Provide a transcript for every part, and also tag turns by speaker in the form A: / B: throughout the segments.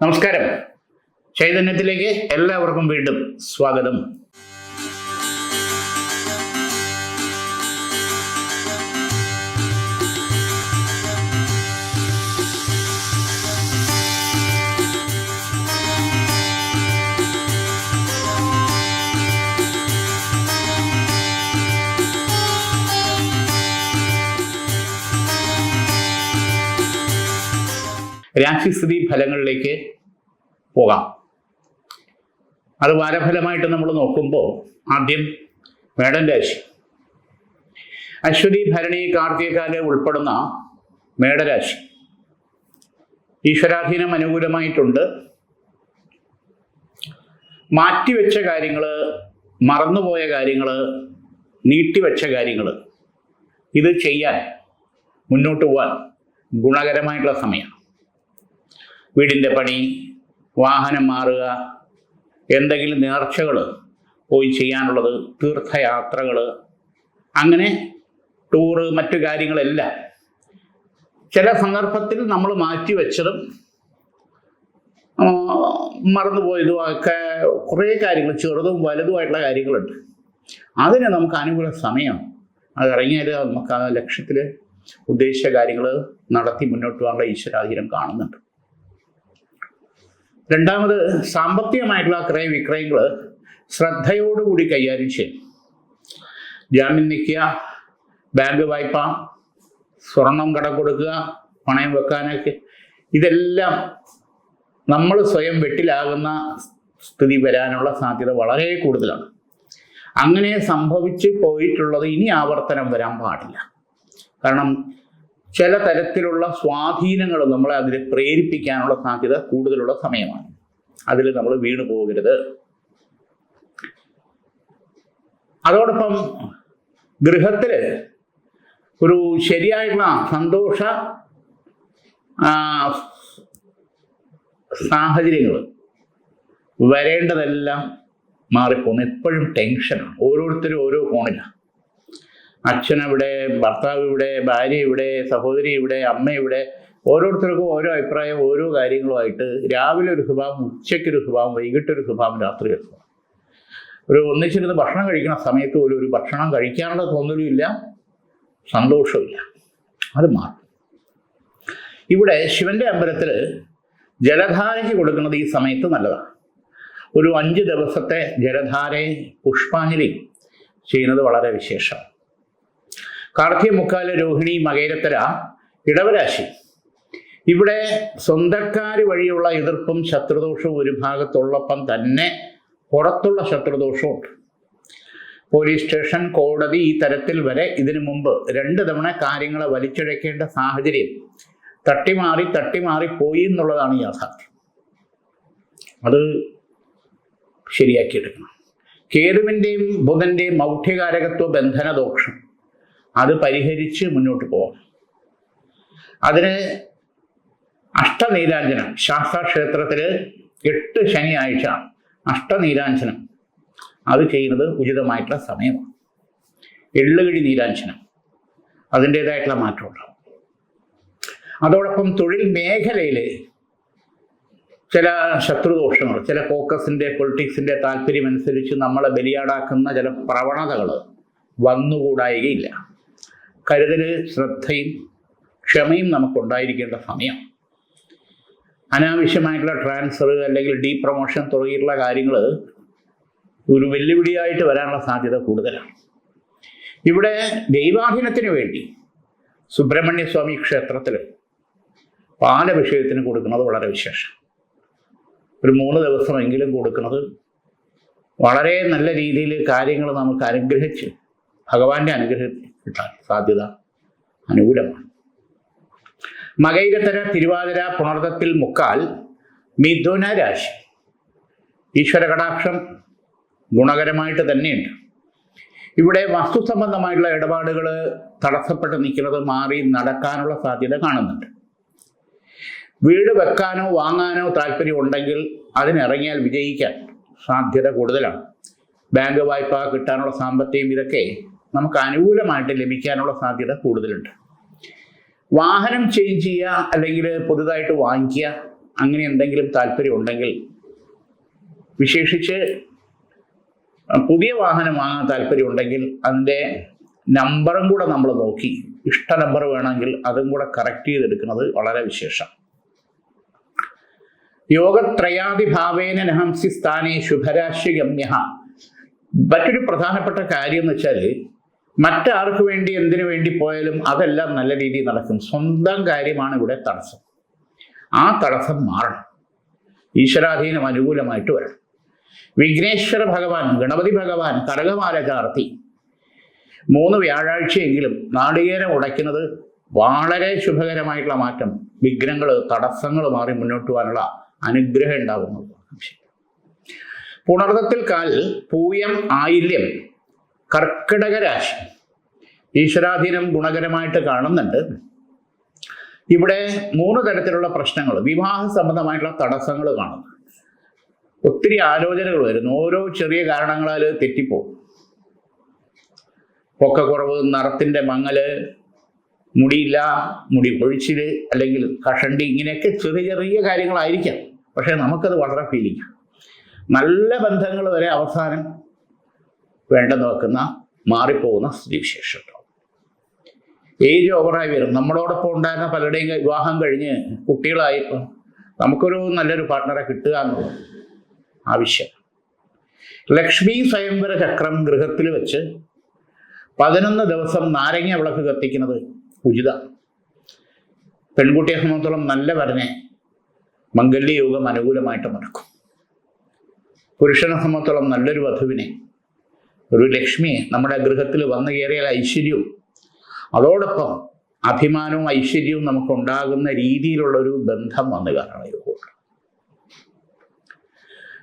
A: നമസ്കാരം. ചൈതന്യത്തിലേക്ക് എല്ലാവർക്കും വീണ്ടും സ്വാഗതം. രാശിസ്ഥിതി ഫലങ്ങളിലേക്ക് പോകാം. അത് വാരഫലമായിട്ട് നമ്മൾ നോക്കുമ്പോൾ ആദ്യം മേടൻ രാശി. അശ്വതി, ഭരണി, കാർത്തികകാല് ഉൾപ്പെടുന്ന മേടരാശി. ഈശ്വരാധീനം അനുകൂലമായിട്ടുണ്ട്. മാറ്റിവെച്ച കാര്യങ്ങൾ, മറന്നുപോയ കാര്യങ്ങൾ, നീട്ടിവെച്ച കാര്യങ്ങൾ ഇത് ചെയ്യാൻ, മുന്നോട്ട് പോകാൻ ഗുണകരമായിട്ടുള്ള സമയമാണ്. വീടിൻ്റെ പണി, വാഹനം മാറുക, എന്തെങ്കിലും നേർച്ചകൾ പോയി ചെയ്യാനുള്ളത്, തീർത്ഥയാത്രകൾ, അങ്ങനെ ടൂറ്, മറ്റു കാര്യങ്ങളെല്ലാം ചില സന്ദർഭത്തിൽ നമ്മൾ മാറ്റിവെച്ചതും മറന്നുപോയതും ഒക്കെ കുറേ കാര്യങ്ങൾ, ചെറുതും വലുതുമായിട്ടുള്ള കാര്യങ്ങളുണ്ട്. അതിന് നമുക്ക് അനുകൂല സമയം. അത് ഇറങ്ങിയാൽ നമുക്ക് ആ ലക്ഷ്യത്തിൽ ഉദ്ദേശിച്ച കാര്യങ്ങൾ നടത്തി മുന്നോട്ട് പോകാനുള്ള ഈശ്വരാധീനം കാണുന്നുണ്ട്. രണ്ടാമത്, സാമ്പത്തികമായിട്ടുള്ള ക്രയവിക്രയങ്ങൾ ശ്രദ്ധയോടുകൂടി കൈകാര്യം ചെയ്യും. ജാമ്യം നിൽക്കുക, ബാങ്ക് വായ്പ, സ്വർണം കടം കൊടുക്കുക, പണയം വെക്കാനൊക്കെ, ഇതെല്ലാം നമ്മൾ സ്വയം വെട്ടിലാകുന്ന സ്ഥിതി വരാനുള്ള സാധ്യത വളരെ കൂടുതലാണ്. അങ്ങനെ സംഭവിച്ച് പോയിട്ടുള്ളത് ഇനി ആവർത്തനം വരാൻ പാടില്ല. കാരണം ചില തരത്തിലുള്ള സ്വാധീനങ്ങൾ നമ്മളെ അതിൽ പ്രേരിപ്പിക്കാനുള്ള സാധ്യത കൂടുതലുള്ള സമയമാണ്. അതിൽ നമ്മൾ വീണു പോകരുത്. അതോടൊപ്പം ഗൃഹത്തിൽ ഒരു ശരിയായിട്ടുള്ള സന്തോഷ സാഹചര്യങ്ങൾ വരേണ്ടതെല്ലാം മാറിപ്പോകുന്നു. എപ്പോഴും ടെൻഷനാണ്. ഓരോരുത്തരും ഓരോ കോണിലാണ്. അച്ഛനവിടെ, ഭർത്താവ് ഇവിടെ, ഭാര്യ ഇവിടെ, സഹോദരി ഇവിടെ, അമ്മ ഇവിടെ, ഓരോരുത്തർക്കും ഓരോ അഭിപ്രായം, ഓരോ കാര്യങ്ങളുമായിട്ട് രാവിലെ ഒരു സ്വഭാവം, ഉച്ചയ്ക്കൊരു സ്വഭാവം, വൈകിട്ടൊരു സ്വഭാവം, രാത്രി ഒരു സ്വഭാവം. ഒരു ഒന്നിച്ചിരുന്ന് ഭക്ഷണം കഴിക്കുന്ന സമയത്ത് പോലും ഒരു ഭക്ഷണം കഴിക്കാനുള്ള തോന്നലും ഇല്ല, സന്തോഷമില്ല. അത് മാറും. ഇവിടെ ശിവന്റെ അമ്പലത്തിൽ ജലധാരയ്ക്ക് കൊടുക്കുന്നത് ഈ സമയത്ത് നല്ലതാണ്. ഒരു 5 ദിവസത്തെ ജലധാരയെ പുഷ്പാഞ്ജലി ചെയ്യുന്നത് വളരെ വിശേഷമാണ്. കാർത്തിക, മുക്കാല്, രോഹിണി, മകയിരത്തര, ഇടവരാശി. ഇവിടെ സ്വന്തക്കാർ വഴിയുള്ള എതിർപ്പും ശത്രുദോഷവും ഒരു ഭാഗത്തുള്ളപ്പം തന്നെ പുറത്തുള്ള ശത്രുദോഷമുണ്ട്. പോലീസ് സ്റ്റേഷൻ, കോടതി, ഈ തരത്തിൽ വരെ ഇതിനു മുമ്പ് 2 തവണ കാര്യങ്ങളെ വലിച്ചിഴക്കേണ്ട സാഹചര്യം തട്ടിമാറി പോയി എന്നുള്ളതാണ് യാഥാർത്ഥ്യം. അത് ശരിയാക്കിയെടുക്കണം. കേതുവിൻ്റെയും ബുധൻ്റെയും മൗഢ്യകാരകത്വ ബന്ധന ദോഷം അത് പരിഹരിച്ച് മുന്നോട്ട് പോകണം. അതിന് അഷ്ടനീരാഞ്ജനം, ശാസ്താക്ഷേത്രത്തിൽ 8 ശനിയാഴ്ച അഷ്ടനീരാഞ്ജനം അത് ചെയ്യുന്നത് ഉചിതമായിട്ടുള്ള സമയമാണ്. എള്ളുകിഴി നീരാഞ്ജനം അതിൻ്റേതായിട്ടുള്ള മാറ്റമുണ്ടാകും. അതോടൊപ്പം തൊഴിൽ മേഖലയിൽ ചില ശത്രുദോഷങ്ങൾ, ചില ഫോക്കസിൻ്റെ, പൊളിറ്റിക്സിൻ്റെ താല്പര്യമനുസരിച്ച് നമ്മളെ ബലിയാടാക്കുന്ന ചില പ്രവണതകൾ വന്നുകൂടായികയില്ല. കരുതല്, ശ്രദ്ധയും ക്ഷമയും നമുക്കുണ്ടായിരിക്കേണ്ട സമയം. അനാവശ്യമായിട്ടുള്ള ട്രാൻസ്ഫർ അല്ലെങ്കിൽ ഡീ പ്രൊമോഷൻ തുടങ്ങിയിട്ടുള്ള കാര്യങ്ങൾ ഒരു വെല്ലുവിളിയായിട്ട് വരാനുള്ള സാധ്യത കൂടുതലാണ്. ഇവിടെ ദൈവാധീനത്തിന് വേണ്ടി സുബ്രഹ്മണ്യസ്വാമി ക്ഷേത്രത്തിൽ പാലഭിഷേകത്തിന് കൊടുക്കുന്നത് വളരെ വിശേഷം. ഒരു 3 ദിവസമെങ്കിലും കൊടുക്കുന്നത് വളരെ നല്ല രീതിയിൽ കാര്യങ്ങൾ നമുക്ക് അനുഗ്രഹിച്ച് ഭഗവാന്റെ അനുഗ്രഹം കിട്ടാൻ സാധ്യത അനുകൂലമാണ്. മകയിരത്തര, തിരുവാതിര, പുണർതത്തിൽ, മുക്കാൽ, മിഥുന രാശി. ഈശ്വര കടാക്ഷം ഗുണകരമായിട്ട് തന്നെയുണ്ട്. ഇവിടെ വസ്തു സംബന്ധമായിട്ടുള്ള ഇടപാടുകൾ തടസ്സപ്പെട്ട് നിൽക്കുന്നത് മാറി നടക്കാനുള്ള സാധ്യത കാണുന്നുണ്ട്. വീട് വെക്കാനോ വാങ്ങാനോ താല്പര്യം ഉണ്ടെങ്കിൽ അതിനിറങ്ങിയാൽ വിജയിക്കാൻ സാധ്യത കൂടുതലാണ്. ബാങ്ക് വായ്പ കിട്ടാനുള്ള സാമ്പത്തികം ഇതൊക്കെ നമുക്ക് അനുകൂലമായിട്ട് ലഭിക്കാനുള്ള സാധ്യത കൂടുതലുണ്ട്. വാഹനം ചേഞ്ച് ചെയ്യുക അല്ലെങ്കിൽ പുതുതായിട്ട് വാങ്ങിക്കുക, അങ്ങനെ എന്തെങ്കിലും താല്പര്യം ഉണ്ടെങ്കിൽ, വിശേഷിച്ച് പുതിയ വാഹനം വാങ്ങാൻ താല്പര്യം ഉണ്ടെങ്കിൽ അതിൻ്റെ നമ്പറും കൂടെ നമ്മൾ നോക്കി, ഇഷ്ട നമ്പർ വേണമെങ്കിൽ അതും കൂടെ കറക്റ്റ് ചെയ്തെടുക്കുന്നത് വളരെ വിശേഷം. യോഗത്രയാദിഭാവേന നഹംസി സ്ഥാനേ ശുഭരാശിഗമ്യ. മറ്റൊരു പ്രധാനപ്പെട്ട കാര്യം എന്ന് വെച്ചാൽ, മറ്റാർക്ക് വേണ്ടി എന്തിനു വേണ്ടി പോയാലും അതെല്ലാം നല്ല രീതിയിൽ നടക്കും. സ്വന്തം കാര്യമാണ് ഇവിടെ തടസ്സം. ആ തടസ്സം മാറണം. ഈശ്വരാധീനം അനുകൂലമായിട്ട് വരണം. വിഘ്നേശ്വര ഭഗവാൻ, ഗണപതി ഭഗവാൻ കടകമാല ചാർത്തി 3 വ്യാഴാഴ്ചയെങ്കിലും നാളികേരം ഉടയ്ക്കുന്നത് വളരെ ശുഭകരമായിട്ടുള്ള മാറ്റം, വിഘ്നങ്ങൾ, തടസ്സങ്ങൾ മാറി മുന്നോട്ട് പോകാനുള്ള അനുഗ്രഹം ഉണ്ടാകുന്നത്. പുണർദത്തിൽ കാൽ, പൂയം, ആയില്യം, കർക്കിടക രാശി ഈശ്വരാധീനം ഗുണകരമായിട്ട് കാണുന്നുണ്ട്. ഇവിടെ 3 തരത്തിലുള്ള പ്രശ്നങ്ങൾ, വിവാഹ സംബന്ധമായിട്ടുള്ള തടസ്സങ്ങൾ കാണുന്നു. ഒത്തിരി ആലോചനകൾ വരുന്നു. ഓരോ ചെറിയ കാരണങ്ങളാൽ തെറ്റിപ്പോകും. പൊക്കക്കുറവ്, നിറത്തിൻ്റെ മങ്ങല്, മുടിയില്ല, മുടി കൊഴിച്ചില്, അല്ലെങ്കിൽ കഷണ്ടി, ഇങ്ങനെയൊക്കെ ചെറിയ ചെറിയ കാര്യങ്ങളായിരിക്കാം. പക്ഷെ നമുക്കത് വളരെ ഫീലിംഗ്. നല്ല ബന്ധങ്ങൾ വരെ അവസാനം വേണ്ടെന്ന് വെക്കുന്ന, മാറിപ്പോകുന്ന സ്ഥിതിവിശേഷം. ഏജ് ഓവറായി വരും. നമ്മളോടൊപ്പം ഉണ്ടായിരുന്ന പലരുടെയും വിവാഹം കഴിഞ്ഞ് കുട്ടികളായപ്പോൾ നമുക്കൊരു നല്ലൊരു പാർട്ട്ണറെ കിട്ടുക എന്നുള്ളത് ആവശ്യം. ലക്ഷ്മി സ്വയംവര ചക്രം ഗൃഹത്തിൽ വെച്ച് 11 ദിവസം നാരങ്ങ വിളക്ക് കത്തിക്കുന്നത് ഉചിതം. പെൺകുട്ടിയെ സംബന്ധിച്ചോളം നല്ല വരനെ മംഗല്യയോഗം അനുകൂലമായിട്ട് നടക്കും. പുരുഷനെ സംബന്ധിച്ചോളം നല്ലൊരു വധുവിനെ, ഒരു ലക്ഷ്മിയെ നമ്മുടെ ഗൃഹത്തിൽ വന്നു കയറിയാൽ ഐശ്വര്യവും അതോടൊപ്പം അഭിമാനവും ഐശ്വര്യവും നമുക്കുണ്ടാകുന്ന രീതിയിലുള്ളൊരു ബന്ധം വന്നു കാരണം യോഗം.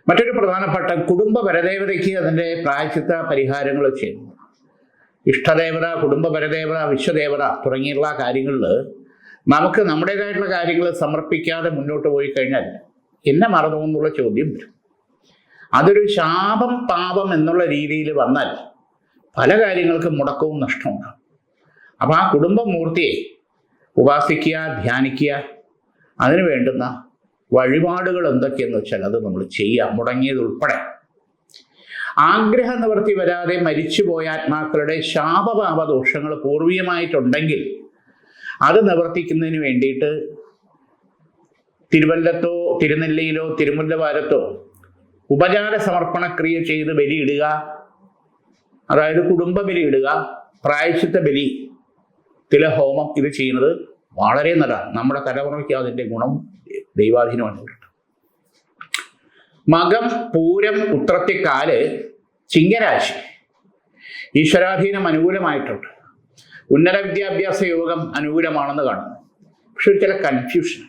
A: മറ്റൊരു പ്രധാനപ്പെട്ട കുടുംബ പരദേവതയ്ക്ക് അതിൻ്റെ പ്രായശ്ചിത്ത പരിഹാരങ്ങൾ ചെയ്യുന്നു. ഇഷ്ടദേവത, കുടുംബ പരദേവത, വിശ്വദേവത തുടങ്ങിയുള്ള കാര്യങ്ങളിൽ നമുക്ക് നമ്മുടേതായിട്ടുള്ള കാര്യങ്ങൾ സമർപ്പിക്കാതെ മുന്നോട്ട് പോയി കഴിഞ്ഞാൽ എന്നെ മറന്നു എന്നുള്ള ചോദ്യം വരും. അതൊരു ശാപം, പാപം എന്നുള്ള രീതിയിൽ വന്നാൽ പല കാര്യങ്ങൾക്കും മുടക്കവും നഷ്ടമുണ്ടാകും. അപ്പം ആ കുടുംബമൂർത്തിയെ ഉപാസിക്കുക, ധ്യാനിക്കുക, അതിന് വേണ്ടുന്ന വഴിപാടുകൾ എന്തൊക്കെയെന്ന് വെച്ചാൽ അത് നമ്മൾ ചെയ്യുക, മുടങ്ങിയതുൾപ്പെടെ. ആഗ്രഹ നിവൃത്തി വരാതെ മരിച്ചുപോയ ആത്മാക്കളുടെ ശാപപാപദോഷങ്ങൾ പൂർവീയമായിട്ടുണ്ടെങ്കിൽ അത് നിവർത്തിക്കുന്നതിന് വേണ്ടിയിട്ട് തിരുവല്ലത്തോ തിരുനെല്ലിയിലോ തിരുമുല്ലവാരത്തോ ഉപചാര സമർപ്പണക്രിയ ചെയ്ത് ബലിയിടുക, അതായത് കുടുംബ ബലി ഇടുക, പ്രായശ്ചിത്ത ബലി, തിലഹോമം, ഇത് ചെയ്യുന്നത് വളരെ നല്ലതാണ്. നമ്മുടെ തലമുറയ്ക്ക് അതിൻ്റെ ഗുണം ദൈവാധീനമാണ്. മകം, പൂരം, ഉത്രത്തിക്കാല്, ചിങ്ങരാശി ഈശ്വരാധീനം അനുകൂലമായിട്ടുണ്ട്. ഉന്നത വിദ്യാഭ്യാസ യോഗം അനുകൂലമാണെന്ന് കാണുന്നു. പക്ഷെ ചില കൺഫ്യൂഷൻ,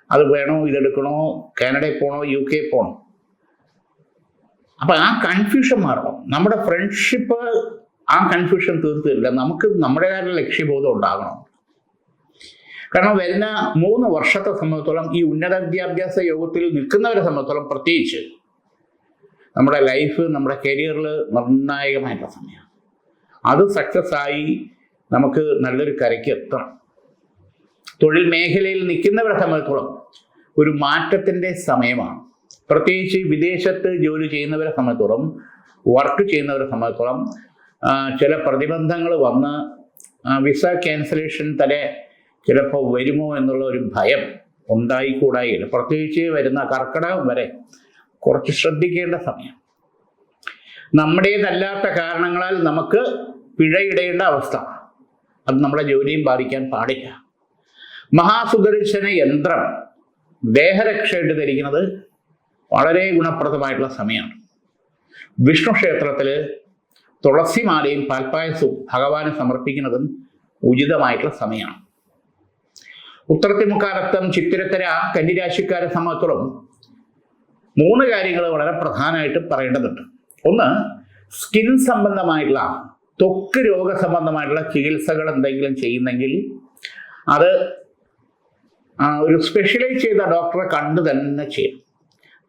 A: അത് വേണോ, ഇതെടുക്കണോ, കാനഡയിൽ പോകണോ, UK പോകണോ. അപ്പം ആ കൺഫ്യൂഷൻ മാറണം. നമ്മുടെ ഫ്രണ്ട്ഷിപ്പ് ആ കൺഫ്യൂഷൻ തീർത്തില്ല. നമുക്ക് നമ്മുടേതായിട്ടുള്ള ലക്ഷ്യബോധം ഉണ്ടാകണം. കാരണം വരുന്ന 3 വർഷത്തെ സംബന്ധിച്ചോളം ഈ ഉന്നത വിദ്യാഭ്യാസ യോഗത്തിൽ നിൽക്കുന്നവരെ സംബന്ധിച്ചോളം പ്രത്യേകിച്ച് നമ്മുടെ ലൈഫ്, നമ്മുടെ കരിയറിൽ നിർണായകമായിട്ടുള്ള സമയമാണ്. അത് സക്സസ് ആയി നമുക്ക് നല്ലൊരു കരയ്ക്ക് എത്തണം. തൊഴിൽ മേഖലയിൽ നിൽക്കുന്നവരെ സംബന്ധിച്ചോളം ഒരു മാറ്റത്തിൻ്റെ സമയമാണ്. പ്രത്യേകിച്ച് വിദേശത്ത് ജോലി ചെയ്യുന്നവരെ സംബന്ധിച്ചോളം, വർക്ക് ചെയ്യുന്നവരെ സംബന്ധിച്ചോളം ചില പ്രതിബന്ധങ്ങൾ വന്ന് വിസ ക്യാൻസലേഷൻ തന്നെ ചിലപ്പോൾ വരുമോ എന്നുള്ള ഒരു ഭയം ഉണ്ടായിക്കൂടായില്ല. പ്രത്യേകിച്ച് വരുന്ന കർക്കിടകം വരെ കുറച്ച് ശ്രദ്ധിക്കേണ്ട സമയം. നമ്മുടേതല്ലാത്ത കാരണങ്ങളാൽ നമുക്ക് പിഴയിടേണ്ട അവസ്ഥ, അത് നമ്മുടെ ജോലിയും ബാധിക്കാൻ പാടില്ല. മഹാസുദർശന യന്ത്രം ദേഹരക്ഷയായിട്ട് ധരിക്കുന്നത് വളരെ ഗുണപ്രദമായിട്ടുള്ള സമയമാണ്. വിഷ്ണു ക്ഷേത്രത്തിൽ തുളസിമാലയും പാൽപ്പായസവും ഭഗവാന് സമർപ്പിക്കുന്നതും ഉചിതമായിട്ടുള്ള സമയമാണ്. ഉത്രത്തിമുക്കാലത്തം, ചിത്തിരത്തര, കന്നിരാശിക്കാരെ സംബന്ധിച്ചോളം 3 കാര്യങ്ങൾ വളരെ പ്രധാനമായിട്ട് പറയേണ്ടതുണ്ട്. ഒന്ന്, സ്കിൻ സംബന്ധമായിട്ടുള്ള, ത്വക്ക് രോഗ സംബന്ധമായിട്ടുള്ള ചികിത്സകൾ എന്തെങ്കിലും ചെയ്യുന്നെങ്കിൽ അത് ഒരു സ്പെഷ്യലൈസ് ചെയ്ത ഡോക്ടറെ കണ്ടു തന്നെ ചെയ്യണം.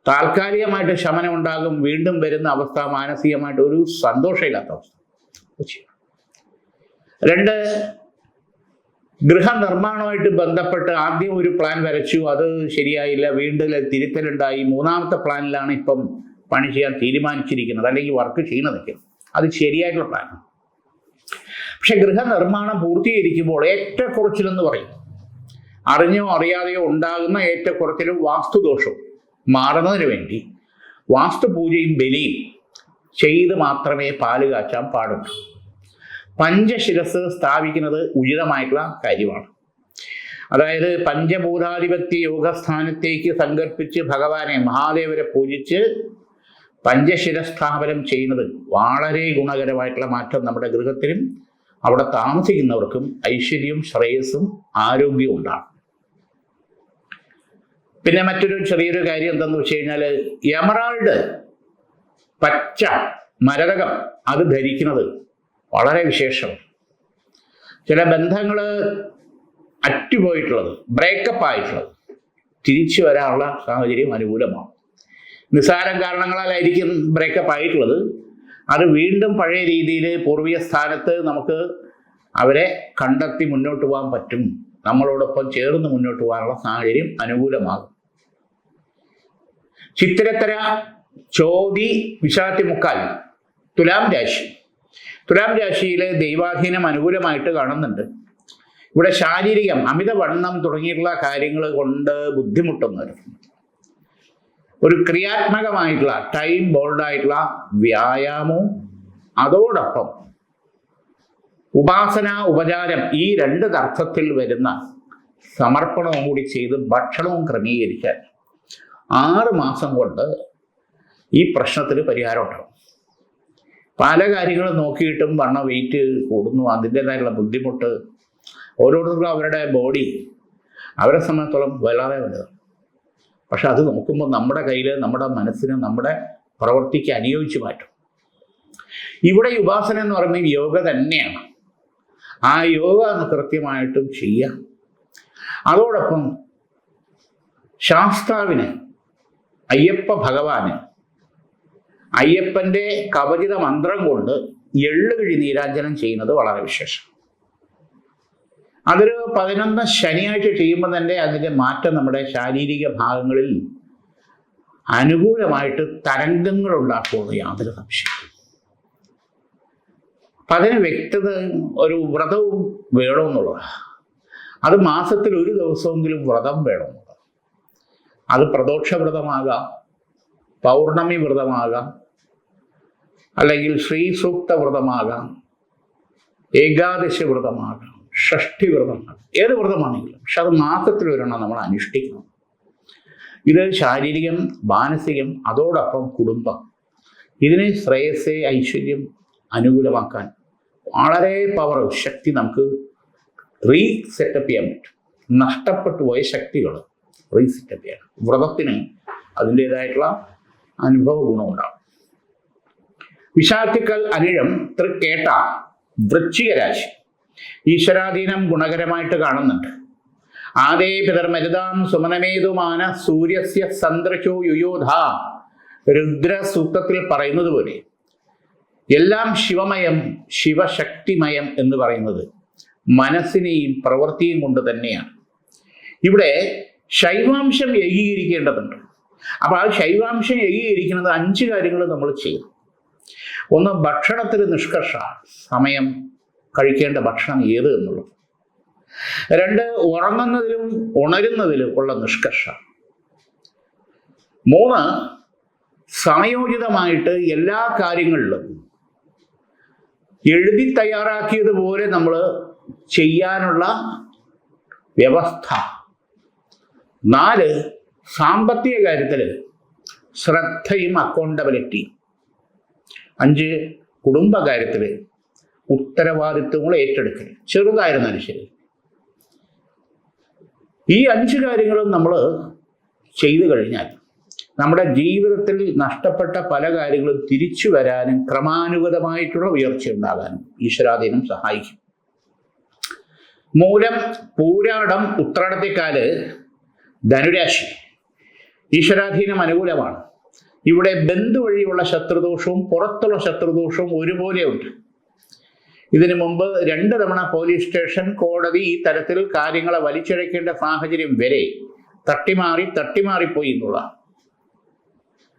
A: താൽക്കാലികമായിട്ട് ശമനം ഉണ്ടാകും, വീണ്ടും വരുന്ന അവസ്ഥ മാനസികമായിട്ട് ഒരു സന്തോഷമില്ലാത്ത അവസ്ഥ ചെയ്യണം. 2, ഗൃഹനിർമ്മാണവുമായിട്ട് ബന്ധപ്പെട്ട് ആദ്യം ഒരു പ്ലാൻ വരച്ചു, അത് ശരിയായില്ല, വീണ്ടും തിരുത്തലുണ്ടായി. മൂന്നാമത്തെ പ്ലാനിലാണ് ഇപ്പം പണി ചെയ്യാൻ തീരുമാനിച്ചിരിക്കുന്നത്, അല്ലെങ്കിൽ വർക്ക് ചെയ്യുന്നതൊക്കെ. അത് ശരിയായിട്ടുള്ള പ്ലാനാണ്. പക്ഷെ ഗൃഹനിർമ്മാണം പൂർത്തീകരിക്കുമ്പോൾ ഏറ്റക്കുറച്ചിലെന്ന് പറയും. അറിഞ്ഞോ അറിയാതെയോ ഉണ്ടാകുന്ന ഏറ്റക്കുറച്ചിലും വാസ്തുദോഷവും മാറുന്നതിന് വേണ്ടി വാസ്തുപൂജയും ബലിയും ചെയ്ത് മാത്രമേ പാല് കാച്ചാൻ പാടുള്ളൂ. പഞ്ചശിരസ് സ്ഥാപിക്കുന്നത് ഉചിതമായിട്ടുള്ള കാര്യമാണ്. അതായത് പഞ്ചഭൂതാധിപത്യ യോഗസ്ഥാനത്തേക്ക് സങ്കല്പിച്ച് ഭഗവാനെ മഹാദേവരെ പൂജിച്ച് പഞ്ചശിരസ്ഥാപനം ചെയ്യുന്നത് വളരെ ഗുണകരമായിട്ടുള്ള മാറ്റം നമ്മുടെ ഗൃഹത്തിനും അവിടെ താമസിക്കുന്നവർക്കും ഐശ്വര്യവും ശ്രേയസ്സും ആരോഗ്യവും ഉണ്ടാകും. പിന്നെ മറ്റൊരു ചെറിയൊരു കാര്യം എന്താണെന്ന് വെച്ച് കഴിഞ്ഞാൽ, എമറാൾഡ് പച്ച മരതകം അത് ധരിക്കുന്നത് വളരെ വിശേഷമാണ്. ചില ബന്ധങ്ങൾ അറ്റുപോയിട്ടുള്ളത്, ബ്രേക്കപ്പ് ആയിട്ടുള്ളത് തിരിച്ചു വരാനുള്ള സാഹചര്യം അനുകൂലമാണ്. നിസ്സാരം കാരണങ്ങളാലായിരിക്കും ബ്രേക്കപ്പ് ആയിട്ടുള്ളത്. അത് വീണ്ടും പഴയ രീതിയിൽ പൂർവീയ സ്ഥാനത്ത് നമുക്ക് അവരെ കണ്ടെത്തി മുന്നോട്ട് പോകാൻ പറ്റും. നമ്മളോടൊപ്പം ചേർന്ന് മുന്നോട്ട് പോകാനുള്ള സാഹചര്യം അനുകൂലമാകും. ചിത്തിരത്തര, ചോതി, വിശാഖത്തി മുക്കാൽ തുലാം രാശി. തുലാം രാശിയിൽ ദൈവാധീനം അനുകൂലമായിട്ട് കാണുന്നുണ്ട്. ഇവിടെ ശാരീരികം, അമിതവണ്ണം തുടങ്ങിയിട്ടുള്ള കാര്യങ്ങൾ കൊണ്ട് ബുദ്ധിമുട്ടുന്നവർ ഒരു ക്രിയാത്മകമായിട്ടുള്ള ടൈം ബോൾഡായിട്ടുള്ള വ്യായാമവും അതോടൊപ്പം ഉപാസന ഉപചാരം ഈ രണ്ട് അർത്ഥത്തിൽ വരുന്ന സമർപ്പണവും കൂടി ചെയ്ത് ഭക്ഷണവും ക്രമീകരിക്കാൻ 6 മാസം കൊണ്ട് ഈ പ്രശ്നത്തിന് പരിഹാരം ഉണ്ടാവും. പല കാര്യങ്ങളും നോക്കിയിട്ടും വെയിറ്റ് കൂടുന്നു, അതിൻ്റെതായിട്ടുള്ള ബുദ്ധിമുട്ട്. ഓരോരുത്തർക്കും അവരുടെ ബോഡി അവരെ സംബന്ധിച്ചോളം വളരെ വലുതാണ്. പക്ഷെ അത് നോക്കുമ്പോൾ നമ്മുടെ കയ്യിൽ, നമ്മുടെ മനസ്സിന്, നമ്മുടെ പ്രവൃത്തിക്ക് അനുയോജിച്ച് മാറ്റും. ഇവിടെ ഉപാസന എന്ന് പറയുന്നത് യോഗ തന്നെയാണ്. ആ യോഗ കൃത്യമായിട്ടും ചെയ്യാം. അതോടൊപ്പം ശാസ്താവിന്, അയ്യപ്പ ഭഗവാന്, അയ്യപ്പൻ്റെ കവചിത മന്ത്രം കൊണ്ട് എള്ളുകിഴി നീരാഞ്ജനം ചെയ്യുന്നത് വളരെ വിശേഷം. അതൊരു 11 ശനിയാഴ്ച ചെയ്യുമ്പോൾ തന്നെ അതിൻ്റെ മാറ്റം നമ്മുടെ ശാരീരിക ഭാഗങ്ങളിൽ അനുകൂലമായിട്ട് തരംഗങ്ങൾ ഉണ്ടാക്കുമെന്ന് യാതൊരു സംശയവും. അപ്പം അതിന് വ്യക്തത ഒരു വ്രതവും വേണമെന്നുള്ളതാണ്. അത് മാസത്തിൽ ഒരു ദിവസമെങ്കിലും വ്രതം വേണമെന്നുള്ളത്. അത് പ്രദോഷ വ്രതമാകാം, പൗർണമി വ്രതമാകാം, അല്ലെങ്കിൽ ശ്രീ സൂക്ത വ്രതമാകാം, ഏകാദശി വ്രതമാകാം, ഷഷ്ഠി വ്രതമാകാം, ഏത് വ്രതമാണെങ്കിലും. പക്ഷെ അത് മാസത്തിൽ ഒരെണ്ണം നമ്മൾ അനുഷ്ഠിക്കണം. ഇത് ശാരീരികം, മാനസികം, അതോടൊപ്പം കുടുംബം, ഇതിനെ ശ്രേയസ്സെ, ഐശ്വര്യം അനുകൂലമാക്കാൻ വളരെ ശക്തി നമുക്ക് റീസെറ്റപ്പ് ചെയ്യാൻ പറ്റും. നഷ്ടപ്പെട്ടു പോയ ശക്തികൾ റീസെറ്റപ്പ് ചെയ്യണം. വ്രതത്തിന് അതിൻ്റെതായിട്ടുള്ള അനുഭവ ഗുണമുണ്ടാകും. വിശാഖത്തിക്കൽ, അനിഴം, തൃക്കേട്ട, വൃശ്ചിക രാശി. ഈശ്വരാധീനം ഗുണകരമായിട്ട് കാണുന്നുണ്ട്. ആദേ പിതർമരുതാം സുമനമേതുമാന സൂര്യസ്യ സന്ദ്രശോ യുയോധ. രുദ്രസൂക്തത്തിൽ പറയുന്നത് പോലെ എല്ലാം ശിവമയം, ശിവശക്തിമയം എന്ന് പറയുന്നത് മനസ്സിനെയും പ്രവൃത്തിയും കൊണ്ട് തന്നെയാണ്. ഇവിടെ ശൈവാംശം ഏകീകരിക്കേണ്ടതുണ്ട്. അപ്പോൾ ആ ശൈവാംശം ഏകീകരിക്കുന്നത് 5 കാര്യങ്ങൾ നമ്മൾ ചെയ്യും. ഒന്ന്, ഭക്ഷണത്തിൽ നിഷ്കർഷ, സമയം, കഴിക്കേണ്ട ഭക്ഷണം ഏത് എന്നുള്ളത്. 2, ഉറങ്ങുന്നതിലും ഉണരുന്നതിലും ഉള്ള നിഷ്കർഷ. 3, സമയോചിതമായിട്ട് എല്ലാ കാര്യങ്ങളിലും എഴുതി തയ്യാറാക്കിയതുപോലെ നമ്മൾ ചെയ്യാനുള്ള വ്യവസ്ഥ. 4, സാമ്പത്തിക കാര്യത്തിൽ ശ്രദ്ധയും അക്കൗണ്ടബിലിറ്റിയും. 5, കുടുംബകാര്യത്തിൽ ഉത്തരവാദിത്വങ്ങൾ ഏറ്റെടുക്കൽ, ചെറുതായിരുന്നാലും ശരി. ഈ 5 കാര്യങ്ങളും നമ്മൾ ചെയ്തു കഴിഞ്ഞാൽ നമ്മുടെ ജീവിതത്തിൽ നഷ്ടപ്പെട്ട പല കാര്യങ്ങളും തിരിച്ചു വരാനും ക്രമാനുഗതമായിട്ടുള്ള ഉയർച്ച ഉണ്ടാകാനും ഈശ്വരാധീനം സഹായിക്കും. മൂലം, പൂരാടം, ഉത്രാടത്തേക്കാല് ധനുരാശി. ഈശ്വരാധീനം അനുകൂലമാണ്. ഇവിടെ ബന്ധു വഴിയുള്ള ശത്രുദോഷവും പുറത്തുള്ള ശത്രുദോഷവും ഒരുപോലെ ഉണ്ട്. ഇതിനു മുമ്പ് 2 തവണ പോലീസ് സ്റ്റേഷൻ, കോടതി ഈ തരത്തിൽ കാര്യങ്ങളെ വലിച്ചിഴക്കേണ്ട സാഹചര്യം വരെ തട്ടിമാറിപ്പോയി എന്നുള്ള.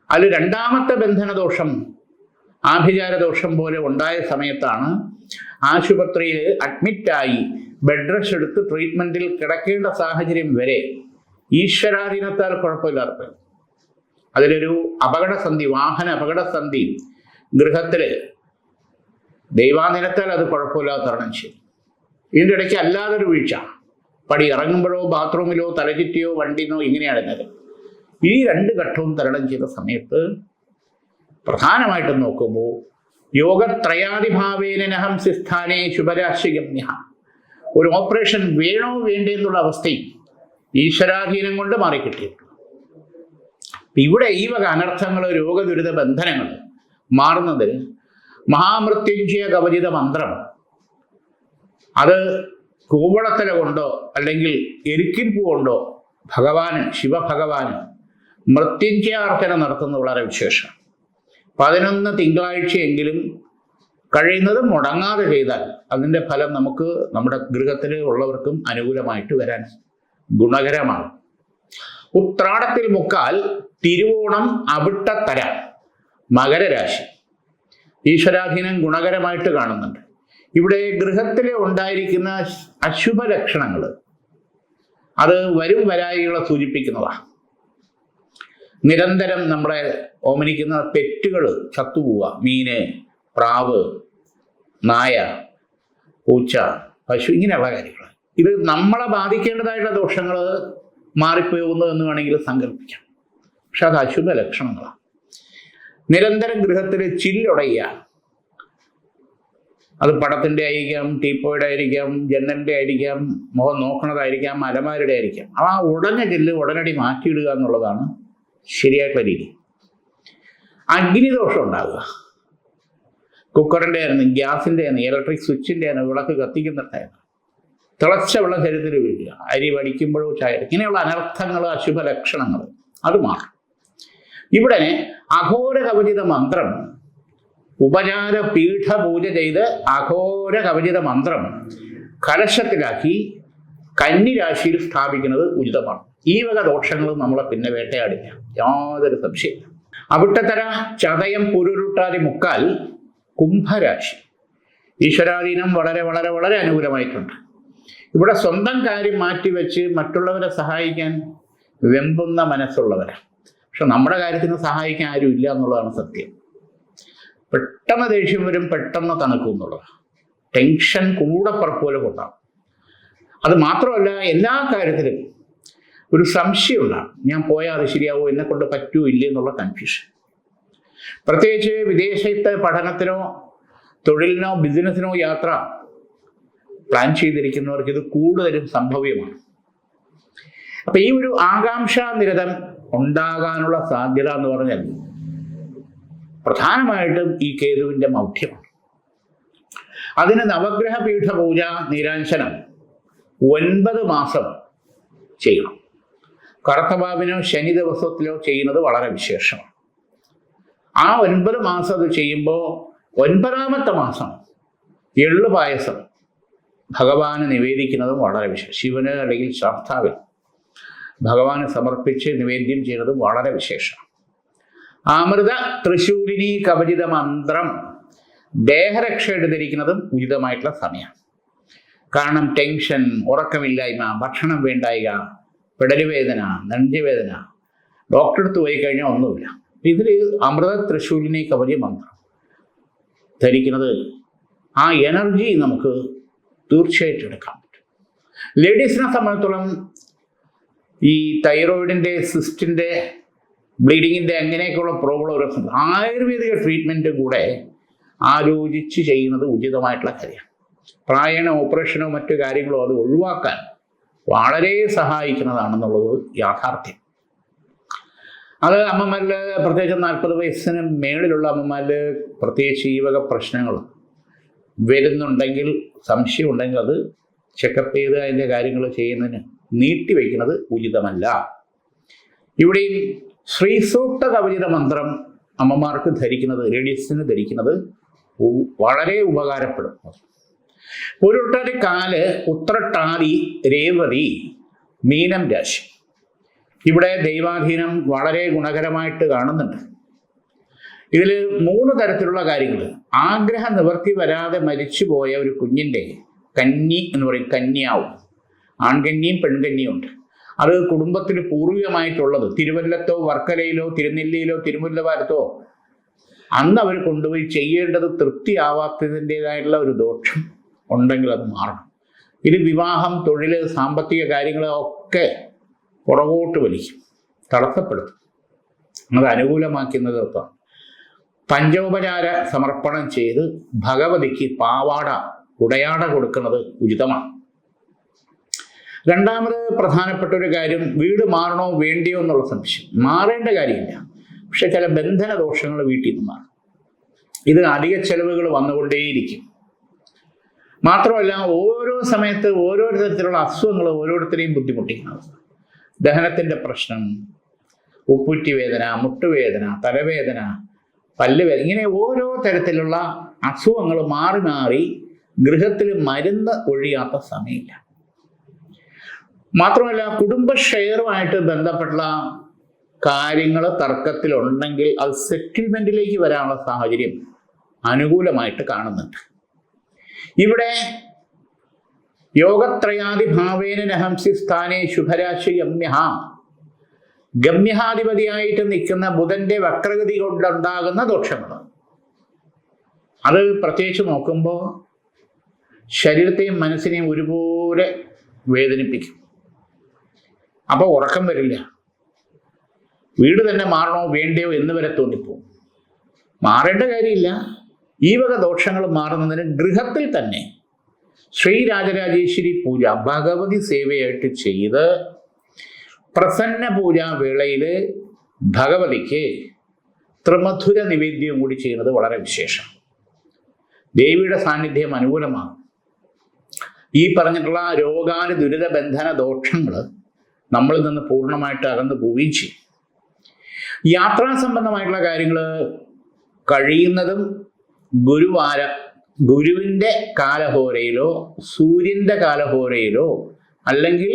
A: അതിൽ 2ാമത്തെ ബന്ധനദോഷം, ആഭിചാരദോഷം പോലെ ഉണ്ടായ സമയത്താണ് ആശുപത്രിയിൽ അഡ്മിറ്റായി ബെഡ് റെസ്റ്റ് എടുത്ത് ട്രീറ്റ്മെന്റിൽ കിടക്കേണ്ട സാഹചര്യം വരെ ഈശ്വരാധീനത്താൽ കുഴപ്പമില്ലാത്ത അതിലൊരു അപകടസന്ധി, വാഹന അപകടസന്ധി ഗൃഹത്തില് ദൈവാധീനത്താൽ അത് കുഴപ്പമില്ലാതെ തരണം ചെയ്യും. ഇതിൻ്റെ ഇടയ്ക്ക് അല്ലാതൊരു വീഴ്ച, പടി ഇറങ്ങുമ്പോഴോ ബാത്റൂമിലോ തലചുറ്റിയോ വണ്ടിന്നോ ഇങ്ങനെയാണ്. ഈ 2 ഘട്ടവും തരണം ചെയ്ത സമയത്ത് പ്രധാനമായിട്ടും നോക്കുമ്പോൾ യോഗത്രയാദിഭാവേനഹം സിസ്ഥാനേ ശുഭരാശിഗമ്യ, ഒരു ഓപ്പറേഷൻ വേണോ വേണ്ടേ എന്നുള്ള അവസ്ഥയും ഈശ്വരാധീനം കൊണ്ട് മാറിക്കിട്ടിയിട്ടുണ്ട്. ഇവിടെ ഈ വക അനർത്ഥങ്ങൾ, രോഗദുരിത ബന്ധനങ്ങൾ മാറുന്നതിന് മഹാമൃത്യുഞ്ജയ കവചിത മന്ത്രം, അത് കൂവളത്തല കൊണ്ടോ അല്ലെങ്കിൽ എരിക്കിൻപൂ കൊണ്ടോ ശിവഭഗവാന് മൃത്യുഞ്ജയാർച്ചന നടത്തുന്നത് വളരെ വിശേഷം. 11 തിങ്കളാഴ്ചയെങ്കിലും കഴിയുന്നത് മുടങ്ങാതെ ചെയ്താൽ അതിൻ്റെ ഫലം നമുക്ക് നമ്മുടെ ഗൃഹത്തിൽ ഉള്ളവർക്കും അനുകൂലമായിട്ട് വരാൻ ഗുണകരമാണ്. ഉത്രാടത്തിൽ മുക്കാൽ തിരുവോണം അവിട്ടത്തര മകരരാശി ഈശ്വരാധീനം ഗുണകരമായിട്ട് കാണുന്നുണ്ട്. ഇവിടെ ഗൃഹത്തിൽ ഉണ്ടായിരിക്കുന്ന അശുഭ ലക്ഷണങ്ങൾ അത് വരും വരായികളെ സൂചിപ്പിക്കുന്നതാണ്. നിരന്തരം നമ്മളെ ഓമനിക്കുന്ന പെറ്റുകൾ ചത്തുപോവുക, മീന്, പ്രാവ്, നായ, പൂച്ച, പശു, ഇങ്ങനെയുള്ള കാര്യങ്ങൾ. ഇത് നമ്മളെ ബാധിക്കേണ്ടതായിട്ടുള്ള ദോഷങ്ങൾ മാറിപ്പോകുന്നു എന്ന് വേണമെങ്കിൽ സങ്കല്പിക്കാം. പക്ഷെ അത് അശുഭ ലക്ഷണങ്ങളാണ്. നിരന്തരം ഗൃഹത്തിൽ ചില്ലുടയുക, അത് പടത്തിൻ്റെ ആയിരിക്കാം, ടീപ്പോയുടെ ആയിരിക്കാം, ജനലിൻ്റെ ആയിരിക്കാം, മുഖം നോക്കണതായിരിക്കാം, അലമാരുടെ ആയിരിക്കാം. ആ ഉടനെ ചില്ല് ഉടനടി മാറ്റിയിടുക എന്നുള്ളതാണ് ശരിയായിട്ടുള്ള രീതി. അഗ്നിദോഷം ഉണ്ടാവുക, കുക്കറിൻ്റെ ആയിരുന്നു, ഗ്യാസിൻ്റെ ആയിരുന്നു, ഇലക്ട്രിക് സ്വിച്ചിൻ്റെ ആയിരുന്നു, വിളക്ക് കത്തിക്കുന്നിട്ടായിരുന്നു, തിളച്ച വെള്ളം ശരീരത്തിൽ വീഴുക, അരി വടിക്കുമ്പോഴോ ചായ, ഇങ്ങനെയുള്ള അനർത്ഥങ്ങൾ, അശുഭ ലക്ഷണങ്ങൾ അത് മാറും. ഇവിടെ അഘോര കവചിത മന്ത്രം, ഉപചാര പീഠ പൂജ ചെയ്ത് അഘോര കവചിത മന്ത്രം കലശത്തിലാക്കി കന്നിരാശിയിൽ സ്ഥാപിക്കുന്നത് ഉചിതമാണ്. ഈ വക ദോഷങ്ങൾ നമ്മളെ പിന്നെ വേട്ടയാടില്ല, യാതൊരു സംശയമില്ല. അവിട്ടത്തര ചതയം പുരുരുട്ടാതി മുക്കാൽ കുംഭരാശി ഈശ്വരാധീനം വളരെ വളരെ വളരെ അനുകൂലമായിട്ടുണ്ട്. ഇവിടെ സ്വന്തം കാര്യം മാറ്റിവെച്ച് മറ്റുള്ളവരെ സഹായിക്കാൻ വെമ്പുന്ന മനസ്സുള്ളവരാണ്. പക്ഷെ നമ്മുടെ കാര്യത്തിന് സഹായിക്കാൻ ആരും ഇല്ല എന്നുള്ളതാണ് സത്യം. പെട്ടെന്ന് ദേഷ്യം വരും, പെട്ടെന്ന് തണുക്കും എന്നുള്ളതാണ്. ടെൻഷൻ കൂടപ്പുറപ്പോലെ കൊണ്ടാകും. അത് മാത്രമല്ല, എല്ലാ കാര്യത്തിലും ഒരു സംശയം ഉണ്ടാകും, ഞാൻ പോയാൽ അത് ശരിയാവോ, എന്നെ കൊണ്ട് പറ്റൂ ഇല്ലേ എന്നുള്ള കൺഫ്യൂഷൻ. പ്രത്യേകിച്ച് വിദേശത്തെ പഠനത്തിനോ തൊഴിലിനോ ബിസിനസ്സിനോ യാത്ര പ്ലാൻ ചെയ്തിരിക്കുന്നവർക്ക് ഇത് കൂടുതലും സംഭവ്യമാണ്. അപ്പം ഈ ഒരു ആകാംക്ഷാനിരതം ഉണ്ടാകാനുള്ള സാധ്യത എന്ന് പറഞ്ഞാൽ പ്രധാനമായിട്ടും ഈ കേതുവിൻ്റെ മൗഢ്യമാണ്. അതിന് നവഗ്രഹ പീഠ പൂജ, നീരാഞ്ജനം 9 മാസം ചെയ്യണം. കറുത്തവാവിനോ ശനി ദിവസത്തിലോ ചെയ്യുന്നത് വളരെ വിശേഷമാണ്. ആ 9 മാസം അത് ചെയ്യുമ്പോൾ 9ാമത്തെ മാസം എള്ളു പായസം ഭഗവാന് നിവേദിക്കുന്നതും വളരെ വിശേഷം. ശിവന് അല്ലെങ്കിൽ ശാസ്താവിന് ഭഗവാന് സമർപ്പിച്ച് നിവേദ്യം ചെയ്യുന്നതും വളരെ വിശേഷമാണ്. അമൃത തൃശൂലിനി കവചിത മന്ത്രം ദേഹരക്ഷയായിട്ട് ധരിക്കുന്നതും ഉചിതമായിട്ടുള്ള സമയമാണ്. കാരണം ടെൻഷൻ, ഉറക്കമില്ലായ്മ, ഭക്ഷണം വേണ്ടായിക, പെടലുവേദന, നെഞ്ചുവേദന, ഡോക്ടറെ അടുത്ത് പോയി കഴിഞ്ഞാൽ ഒന്നുമില്ല. ഇതിൽ അമൃത തൃശൂലിനി കവച മന്ത്രം ധരിക്കുന്നത് ആ എനർജി നമുക്ക് തീർച്ചയായിട്ടും എടുക്കാൻ പറ്റും. ലേഡീസിനെ സംബന്ധിച്ചിടത്തോളം ഈ തൈറോയിഡിൻ്റെ, സിസ്റ്റിൻ്റെ, ബ്ലീഡിങ്ങിൻ്റെ അങ്ങനെയൊക്കെയുള്ള പ്രോബ്ലം ആയുർവേദിക ട്രീറ്റ്മെൻറ്റും കൂടെ ആലോചിച്ച് ചെയ്യുന്നത് ഉചിതമായിട്ടുള്ള കാര്യമാണ്. പ്രായണ ഓപ്പറേഷനോ മറ്റു കാര്യങ്ങളോ അത് ഒഴിവാക്കാൻ വളരെ സഹായിക്കുന്നതാണെന്നുള്ളത് യാഥാർത്ഥ്യം. അത് അമ്മമാരിൽ പ്രത്യേകിച്ച് 40 വയസ്സിന് മേളിലുള്ള അമ്മമാരിൽ പ്രത്യേകിച്ച് ഈ വക പ്രശ്നങ്ങൾ വരുന്നുണ്ടെങ്കിൽ, സംശയം ഉണ്ടെങ്കിൽ അത് ചെക്കപ്പ് ചെയ്ത് അതിൻ്റെ കാര്യങ്ങൾ ചെയ്യുന്നതിന് നീട്ടിവെക്കുന്നത് ഉചിതമല്ല. ഇവിടെയും ശ്രീസൂക്ത കവചിത മന്ത്രം അമ്മമാർക്ക് ധരിക്കുന്നത്, ലേഡീസിന് ധരിക്കുന്നത് വളരെ ഉപകാരപ്പെടും. പൂരുരുട്ടാതി കാല് ഉത്രട്ടാതി രേവതി മീനം രാശി. ഇവിടെ ദൈവാധീനം വളരെ ഗുണകരമായിട്ട് കാണുന്നുണ്ട്. ഇതിൽ 3 തരത്തിലുള്ള കാര്യങ്ങൾ. ആഗ്രഹ നിവർത്തി വരാതെ മരിച്ചുപോയ ഒരു കുഞ്ഞിൻ്റെ കന്നി എന്ന് പറയും, കന്യാവും. ആൺകന്യയും പെൺകന്യയും ഉണ്ട്. അത് കുടുംബത്തിൽ പൂർവികമായിട്ടുള്ളത് തിരുവല്ലത്തോ വർക്കലയിലോ തിരുനെല്ലിയിലോ തിരുമുല്ലവാരത്തോ അന്ന് അവർ കൊണ്ടുപോയി ചെയ്യേണ്ടത് തൃപ്തിയാവാത്തതിൻ്റെതായിട്ടുള്ള ഒരു ദോഷം ഉണ്ടെങ്കിൽ അത് മാറണം. ഇത് വിവാഹം, തൊഴിൽ, സാമ്പത്തിക കാര്യങ്ങളൊക്കെ പുറകോട്ട് വലിക്കും, തടസ്സപ്പെടുത്തും. അത് അനുകൂലമാക്കി നിർത്താം. പഞ്ചോപചാര സമർപ്പണം ചെയ്ത് ഭഗവതിക്ക് പാവാട, ഉടയാട കൊടുക്കുന്നത് ഉചിതമാണ്. രണ്ടാമത് പ്രധാനപ്പെട്ട ഒരു കാര്യം, വീട് മാറണോ വേണ്ടിയോ എന്നുള്ള സംശയം. മാറേണ്ട കാര്യമില്ല, പക്ഷെ ചില ബന്ധന ദോഷങ്ങൾ വീട്ടിൽ നിന്ന് മാറും. ഇത് അധിക ചെലവുകൾ വന്നുകൊണ്ടേയിരിക്കും. മാത്രമല്ല, ഓരോ സമയത്ത് ഓരോ തരത്തിലുള്ള അസുഖങ്ങൾ ഓരോരുത്തരെയും ബുദ്ധിമുട്ടിക്കുന്നത്. ദഹനത്തിൻ്റെ പ്രശ്നം, ഉപ്പുറ്റി വേദന, മുട്ടുവേദന, തലവേദന, പല്ലുവേദന, ഇങ്ങനെ ഓരോ തരത്തിലുള്ള അസുഖങ്ങൾ മാറി മാറി ഗൃഹത്തിൽ മരുന്ന് ഒഴിയാത്ത സമയമില്ല. മാത്രമല്ല, കുടുംബ ഷെയറുമായിട്ട് ബന്ധപ്പെട്ട കാര്യങ്ങൾ തർക്കത്തിലുണ്ടെങ്കിൽ അത് സെറ്റിൽമെന്റിലേക്ക് വരാനുള്ള സാഹചര്യം അനുകൂലമായിട്ട് കാണുന്നുണ്ട്. ഇവിടെ യോഗത്രയാദി ഭാവേന നഹംസി സ്ഥാനേ ശുഭരാശി ഗമ്യഹാധിപതിയായിട്ട് നിൽക്കുന്ന ബുധന്റെ വക്രഗതി കൊണ്ടുണ്ടാകുന്ന ദോഷങ്ങൾ, അത് പ്രത്യേകിച്ച് നോക്കുമ്പോൾ ശരീരത്തെയും മനസ്സിനെയും ഒരുപോലെ വേദനിപ്പിക്കും. അപ്പോൾ ഉറക്കം വരില്ല, വീട് തന്നെ മാറണോ വേണ്ടയോ എന്ന് വരെ തോന്നിപ്പോവും. മാറേണ്ട കാര്യമില്ല. ഈ വക ദോഷങ്ങൾ മാറുന്നതിന് ഗൃഹത്തിൽ തന്നെ ശ്രീരാജരാജേശ്വരി പൂജ ഭഗവതി സേവയായിട്ട് ചെയ്ത് പ്രസന്ന പൂജാ വേളയിൽ ഭഗവതിക്ക് ത്രിമധുര നിവേദ്യം കൂടി ചെയ്യുന്നത് വളരെ വിശേഷം. ദേവിയുടെ സാന്നിധ്യം അനുകൂലമാണ്. ഈ പറഞ്ഞിട്ടുള്ള രോഗാനു ദുരിത ബന്ധന ദോഷങ്ങൾ നമ്മളിൽ നിന്ന് പൂർണ്ണമായിട്ട് അകന്നു പോവുകയും ചെയ്യും. യാത്രാ സംബന്ധമായിട്ടുള്ള കാര്യങ്ങൾ കഴിയുന്നതും ഗുരുവിൻ്റെ കാലഹോരയിലോ സൂര്യൻ്റെ കാലഹോരയിലോ അല്ലെങ്കിൽ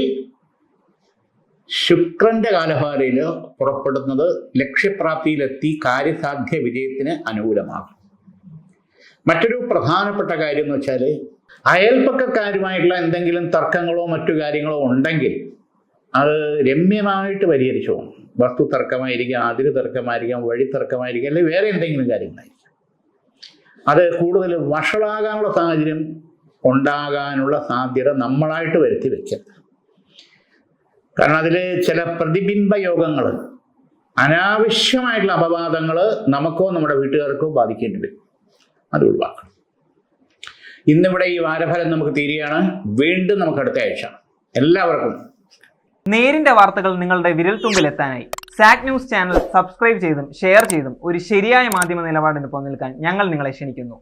A: ശുക്രന്റെ കാലഹോരയിലോ പുറപ്പെടുന്നത് ലക്ഷ്യപ്രാപ്തിയിലെത്തി കാര്യസാധ്യ വിജയത്തിന് അനുകൂലമാകും. മറ്റൊരു പ്രധാനപ്പെട്ട കാര്യം എന്ന് വെച്ചാൽ, അയൽപ്പക്കക്കാരുമായിട്ടുള്ള എന്തെങ്കിലും തർക്കങ്ങളോ മറ്റു കാര്യങ്ങളോ ഉണ്ടെങ്കിൽ അത് രമ്യമായിട്ട് പരിഹരിച്ചു പോകണം. വസ്തു തർക്കമായിരിക്കാം, അതിര് തർക്കമായിരിക്കാം, വഴി തർക്കമായിരിക്കാം, അല്ലെങ്കിൽ വേറെ എന്തെങ്കിലും കാര്യങ്ങളായിരിക്കാം. അത് കൂടുതൽ വഷളാകാനുള്ള സാഹചര്യം ഉണ്ടാകാനുള്ള സാധ്യത നമ്മളായിട്ട് വരുത്തി വെക്കരുത്. കാരണം അതിൽ ചില പ്രതിബിംബ യോഗങ്ങൾ, അനാവശ്യമായിട്ടുള്ള അപവാദങ്ങൾ നമുക്കോ നമ്മുടെ വീട്ടുകാർക്കോ ബാധിക്കേണ്ടി വരും. അത് ഒഴിവാക്കണം. ഇന്നിവിടെ ഈ വാരഫലം നമുക്ക് തീരുകയാണ്. വീണ്ടും നമുക്ക് അടുത്ത ആഴ്ച. എല്ലാവർക്കും
B: നേരിന്റെ വാർത്തകൾ നിങ്ങളുടെ വിരൽത്തുമ്പിൽ എത്താനായി സാക് ന്യൂസ് ചാനൽ സബ്സ്ക്രൈബ് ചെയ്തും ഷെയർ ചെയ്തും ഒരു ശരിയായ മാധ്യമ നിലപാടിന് പോകാൻ ഞങ്ങൾ നിങ്ങളെ ക്ഷണിക്കുന്നു.